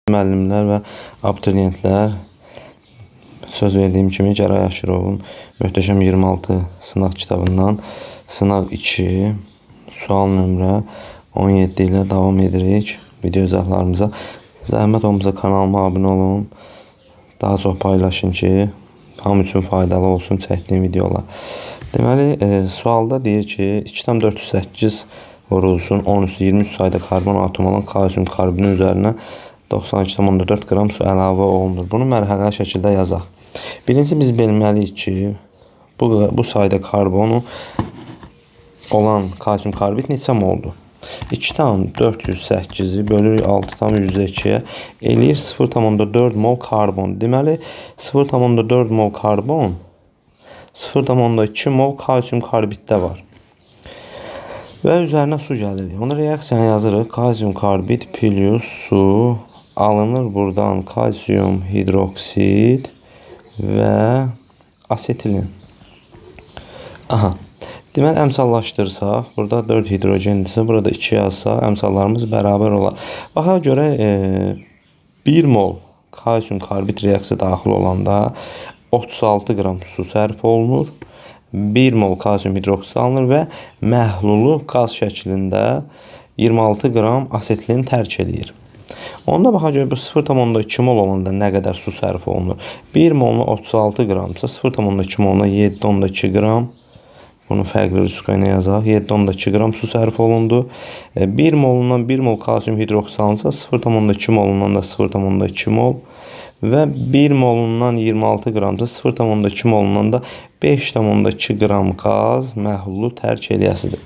Müəllimlər və abituriyentlər, söz verdiyim kimi Gəray Aşırovun Möhtəşəm 26 sınaq kitabından sınaq 2, sual nömrə 17 ilə davam edirik video izahlarımıza. Zəhmət olmasa kanalıma abunə olun, daha çox paylaşın ki, hamı üçün faydalı olsun çəkdiyim videolar. Deməli, sualda deyir ki, 2,408 vurulsun 10 üstü 23 sayda karbon atomu olan kalsium karbinin üzərinə 92,4 qram su əlavə olunur. Bunu mərhələli şəkildə yazaq. Birinci biz bilməliyik ki, bu sayda karbonu olan kalsium karbid neçə moldur? 2,408-i bölürük 6,2-yə eləyir 0,4 mol karbon. Deməli, 0,4 mol karbon 0,2 mol kalsium karbiddə var. Və üzərinə su gəlir. Ona reaksiyanı yazırıq. Kalsium karbid plus su alınır buradan kalsium hidroksid və asetilin. Aha. Deməli, əmsallaşdırsaq, burada 4 hidrogendirsə, burada 2 yazsaq, əmsallarımız bərabər olar. Baxa görə 1 mol kalsium karbid reaksiya daxil olanda 36 qram su sərf olunur. 1 mol kalsium hidroksid alınır və məhlulu qaz şəklində 26 qram asetilin tərk edir. Onda baxa görə bu 0,2 mol olanda nə qədər su sərf olunur? 1 moluna 36 qramsa 0,2 moluna 7,2 qram. Bunu fərqli rüsqa ilə yazaq. 7,2 qram su sərf olundu. 1 molundan 1 mol kalsium hidroksid alınsa 0,2 molundan da 0,2 mol. Və 1 molundan 26 qramsa 0,2 molundan da 5,2 qram qaz məhlulu tərk eləyəsidir.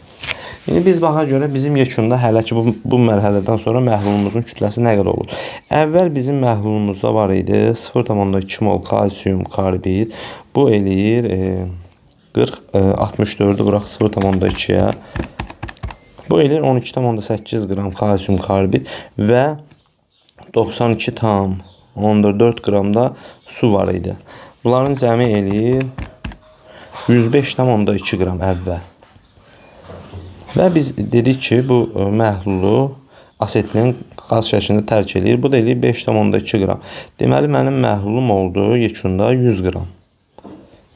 İndi biz baxa görə bizim yekunda hələ ki bu mərhələdən sonra məhlulumuzun kütləsi nə qədər olur? Əvvəl bizim məhlulumuzda var idi 0,2 mol kalsium karbid. Bu eləyir 64-ü bıraq 0,2-yə. Bu eləyir 12,8 qram kalsium karbid və 92,4 qramda su var idi. Bunların cəmi eləyir 105,2 qram əvvəl. Və biz dedik ki, bu məhlulu asetilin qaz şəklində tərk edir. Bu da eləyir 5,2 qram. Deməli, mənim məhlulum oldu yekunda 100 qram.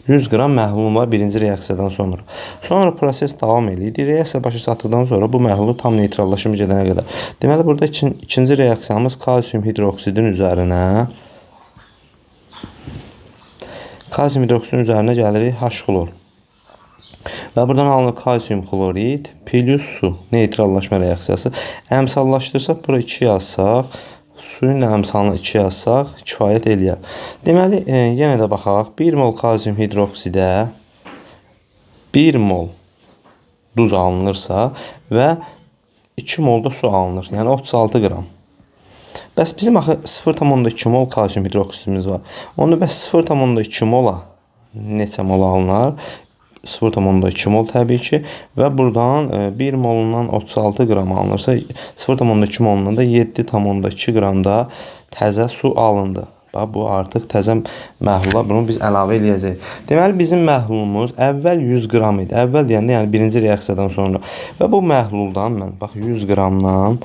100 qram məhlulum var birinci reaksiyadan sonra. Sonra proses davam edir. Reaksiya başa çatdıqdan sonra bu məhlulu tam neytrallaşım gedənə qədər. Deməli, burada ikinci reaksiyamız kalsium hidroksidin üzərinə gəlirik H-xlor. Və buradan alınır kalsium xlorid plus su, neytrallaşma reaksiyası. Əmsallaşdırsaq, bura 2 yazsaq, suyun əmsalını 2 yazsaq, kifayət eləyər. Deməli, yenə də baxaq, 1 mol kalsium hidroksidə 1 mol duz alınırsa və 2 mol da su alınır, yəni 36 qram. Bəs bizim axı 0,2 mol kalsium hidroksidimiz var. Onda bəs 0,2 mola neçə mol alınar? 0,2 mol təbii ki və buradan 1 molundan 36 qram alınırsa 0,2 molundan da 7,2 qram da təzə su alındı. Bax, bu artıq təzə məhlula, bunu biz əlavə eləyəcəyik. Deməli, bizim məhlulumuz əvvəl 100 qram idi. Əvvəl deyəndə, yəni birinci reaksiyadan sonra. Və bu məhluldan mən, bax, 100 qramdan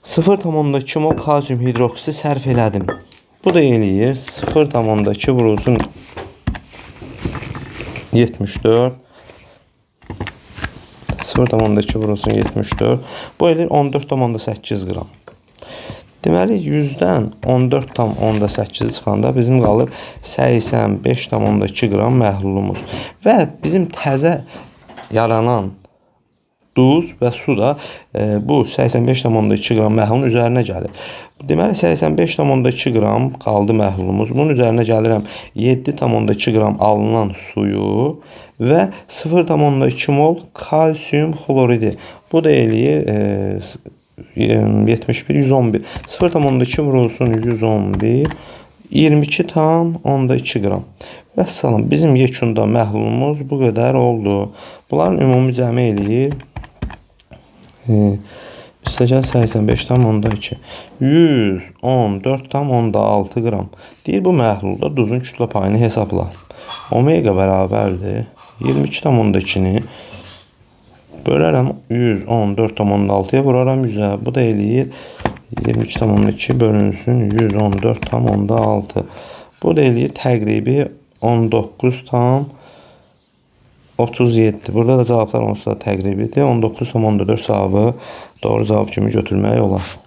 0,2 mol kalsium hidroksidi sərf elədim. Bu da eləyir 0,2 vurulsun 74. 0,2 vurulsun 74. Bu eləyir 14,8 qram. Deməli, 100-dən 14,8 çıxanda bizim qalır 85,2 qram məhlulumuz. Və bizim təzə yaranan duz və su da bu 85,2 qram məhlulun üzərinə gəlir. Deməli, 85,2 qram qaldı məhlulumuz. Bunun üzərinə gəlirəm 7,2 qram alınan suyu və 0,2 mol kalsium xloridi. Bu da eləyir 71, 111. 0,2 vurulsun 111, 22,2 qram. Vəssalam, bizim yekunda məhlulumuz bu qədər oldu. Bunların ümumi cəmi eləyir 85,2. 114,6 qram. Deyir, bu məhlulda duzun kütlə payını hesabla. Omega bərabərdir 22,2-ni Bölərəm 114,6-ya vuraram 100-ə. Bu da eləyir 22,2 bölünsün 114,6. Bu da eləyir təqribi 19,37. Burada da cavablar onsuz da təqribidir. 19,4 cavabı doğru cavab kimi götürmək olar.